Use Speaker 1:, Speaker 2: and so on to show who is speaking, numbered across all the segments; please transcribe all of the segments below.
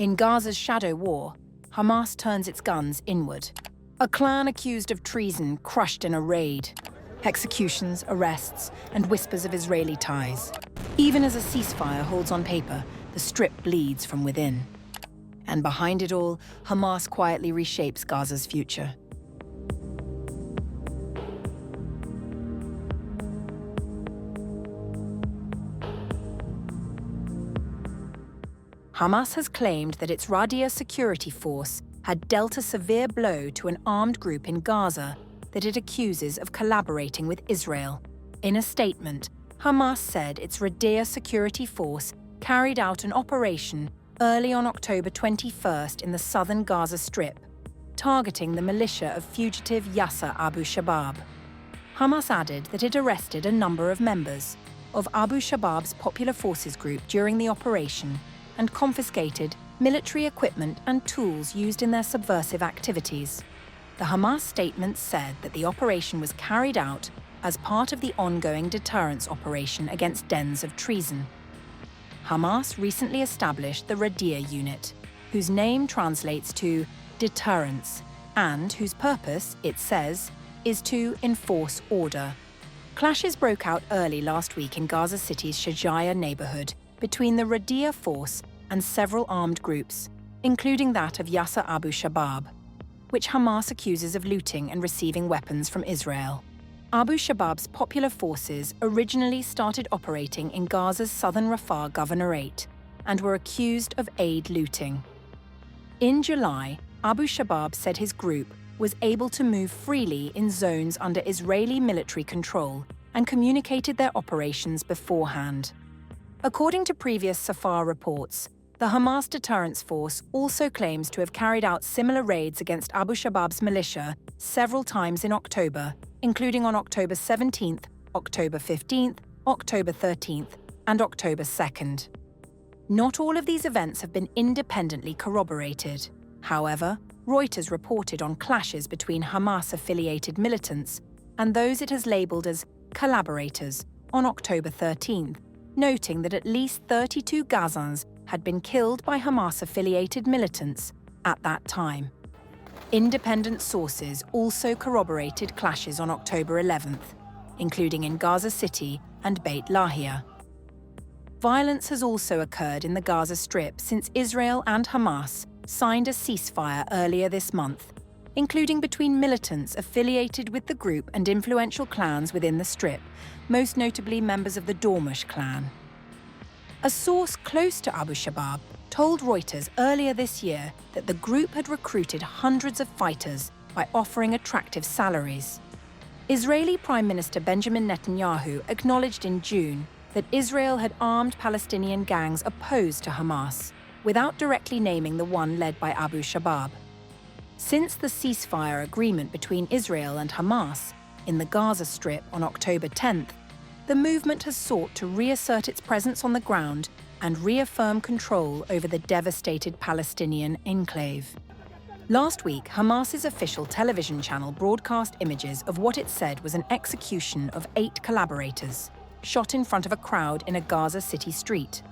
Speaker 1: In Gaza's shadow war, Hamas turns its guns inward. A clan accused of treason crushed in a raid. Executions, arrests, and whispers of Israeli ties. Even as a ceasefire holds on paper, the Strip bleeds from within. And behind it all, Hamas quietly reshapes Gaza's future. Hamas has claimed that its Radea security force had dealt a severe blow to an armed group in Gaza that it accuses of collaborating with Israel. In a statement, Hamas said its Radea security force carried out an operation early on October 21st in the southern Gaza Strip, targeting the militia of fugitive Yasser Abu Shabab. Hamas added that it arrested a number of members of Abu Shabab's Popular Forces group during the operation and confiscated military equipment and tools used in their subversive activities. The Hamas statement said that the operation was carried out as part of the ongoing deterrence operation against dens of treason. Hamas recently established the Radea unit, whose name translates to deterrence, and whose purpose, it says, is to enforce order. Clashes broke out early last week in Gaza City's Shajaya neighborhood between the Radea force and several armed groups, including that of Yasser Abu Shabab, which Hamas accuses of looting and receiving weapons from Israel. Abu Shabab's Popular Forces originally started operating in Gaza's southern Rafah governorate and were accused of aid looting. In July, Abu Shabab said his group was able to move freely in zones under Israeli military control and communicated their operations beforehand. According to previous CEASEFIRE reports, the Hamas deterrence force also claims to have carried out similar raids against Abu Shabab's militia several times in October, including on October 17th, October 15th, October 13th, and October 2nd. Not all of these events have been independently corroborated. However, Reuters reported on clashes between Hamas-affiliated militants and those it has labelled as collaborators on October 13th, noting that at least 32 GAZA'S had been killed by Hamas-affiliated militants at that time. Independent sources also corroborated clashes on October 11th, including in Gaza City and Beit Lahia. Violence has also occurred in the Gaza Strip since Israel and Hamas signed a ceasefire earlier this month, including between militants affiliated with the group and influential clans within the Strip, most notably members of the Dormush clan. A source close to Abu Shabab told Reuters earlier this year that the group had recruited hundreds of fighters by offering attractive salaries. Israeli Prime Minister Benjamin Netanyahu acknowledged in June that Israel had armed Palestinian gangs opposed to Hamas, without directly naming the one led by Abu Shabab. Since the ceasefire agreement between Israel and Hamas in the Gaza Strip on October 10th, the movement has sought to reassert its presence on the ground and reaffirm control over the devastated Palestinian enclave. Last week, Hamas's official television channel broadcast images of what it said was an execution of 8 collaborators, shot in front of a crowd in a Gaza City street.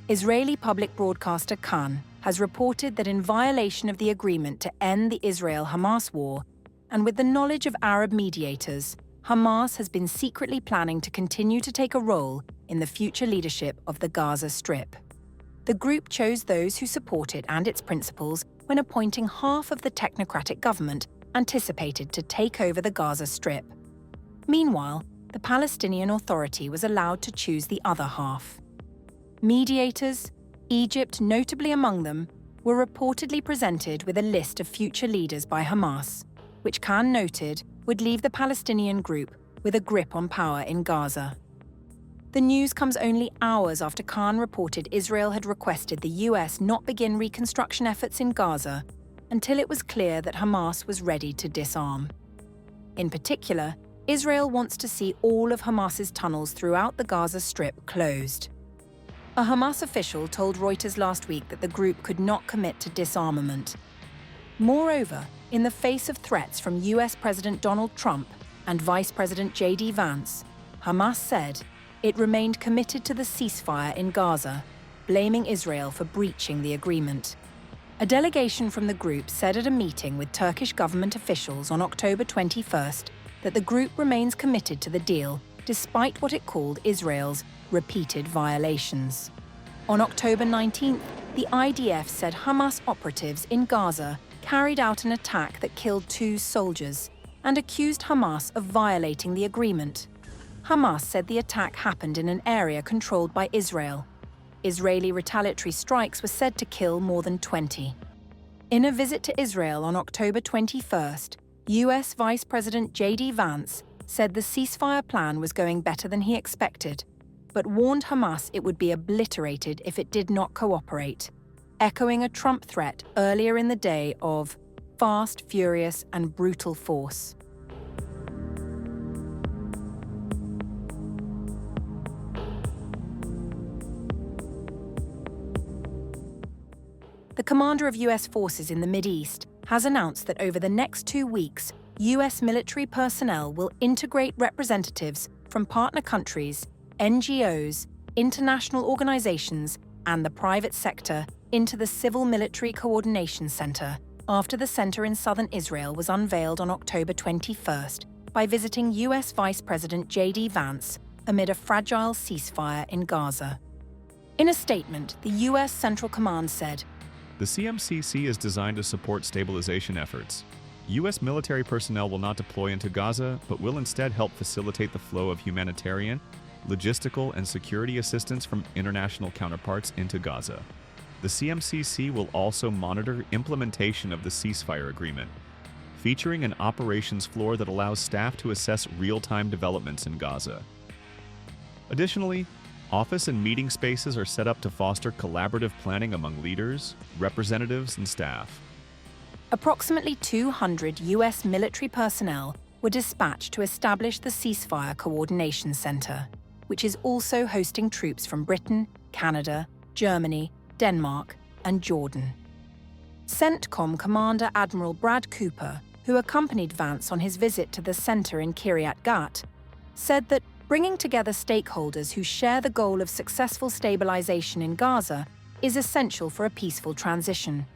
Speaker 1: Israeli public broadcaster Kan has reported that in violation of the agreement to end the Israel-Hamas war, and with the knowledge of Arab mediators, Hamas has been secretly planning to continue to take a role in the future leadership of the Gaza Strip. The group chose those who support it and its principles when appointing half of the technocratic government anticipated to take over the Gaza Strip. Meanwhile, the Palestinian Authority was allowed to choose the other half. Mediators, Egypt notably among them, were reportedly presented with a list of future leaders by Hamas, which Khan noted would leave the Palestinian group with a grip on power in Gaza. The news comes only hours after Khan reported Israel had requested the US not begin reconstruction efforts in Gaza until it was clear that Hamas was ready to disarm. In particular, Israel wants to see all of Hamas's tunnels throughout the Gaza Strip closed. A Hamas official told Reuters last week that the group could not commit to disarmament. Moreover, in the face of threats from US President Donald Trump and Vice President J.D. Vance, Hamas said it remained committed to the ceasefire in Gaza, blaming Israel for breaching the agreement. A delegation from the group said at a meeting with Turkish government officials on October 21st that the group remains committed to the deal despite what it called Israel's repeated violations. On October 19th, the IDF said Hamas operatives in Gaza carried out an attack that killed 2 soldiers and accused Hamas of violating the agreement. Hamas said the attack happened in an area controlled by Israel. Israeli retaliatory strikes were said to kill more than 20. In a visit to Israel on October 21st, US Vice President J.D. Vance said the ceasefire plan was going better than he expected, but warned Hamas it would be obliterated if it did not cooperate, echoing a Trump threat earlier in the day of fast, furious, and brutal force. The commander of US forces in the Mideast has announced that over the next 2 weeks, US military personnel will integrate representatives from partner countries, NGOs, international organizations, and the private sector into the Civil Military Coordination Center after the center in southern Israel was unveiled on October 21st by visiting US Vice President J.D. Vance amid a fragile ceasefire in Gaza. In a statement, the US Central Command said,
Speaker 2: "The CMCC is designed to support stabilization efforts. U.S. military personnel will not deploy into Gaza, but will instead help facilitate the flow of humanitarian, logistical, and security assistance from international counterparts into Gaza. The CMCC will also monitor implementation of the ceasefire agreement, featuring an operations floor that allows staff to assess real-time developments in Gaza. Additionally, office and meeting spaces are set up to foster collaborative planning among leaders, representatives, and staff."
Speaker 1: Approximately 200 US military personnel were dispatched to establish the Ceasefire Coordination Center, which is also hosting troops from Britain, Canada, Germany, Denmark, and Jordan. CENTCOM Commander Admiral Brad Cooper, who accompanied Vance on his visit to the center in Kiryat Gat, said that bringing together stakeholders who share the goal of successful stabilization in Gaza is essential for a peaceful transition.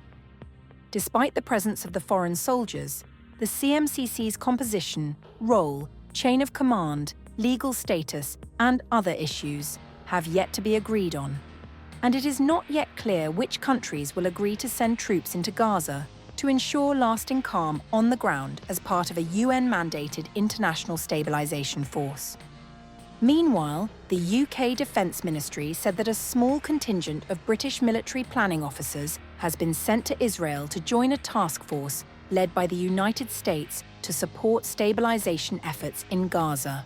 Speaker 1: Despite the presence of the foreign soldiers, the CMCC's composition, role, chain of command, legal status, and other issues have yet to be agreed on. And it is not yet clear which countries will agree to send troops into Gaza to ensure lasting calm on the ground as part of a UN-mandated international stabilization force. Meanwhile, the UK Defence Ministry said that a small contingent of British military planning officers has been sent to Israel to join a task force led by the United States to support stabilisation efforts in Gaza.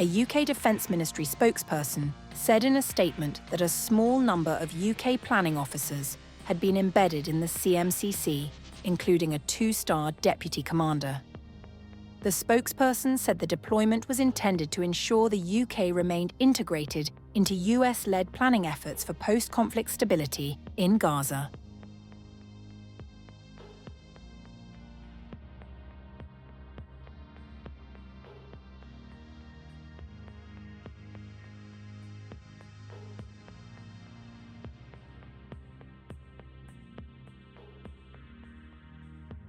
Speaker 1: A UK Defence Ministry spokesperson said in a statement that a small number of UK planning officers had been embedded in the CMCC, including a 2-star deputy commander. The spokesperson said the deployment was intended to ensure the UK remained integrated into US-led planning efforts for post-conflict stability in Gaza.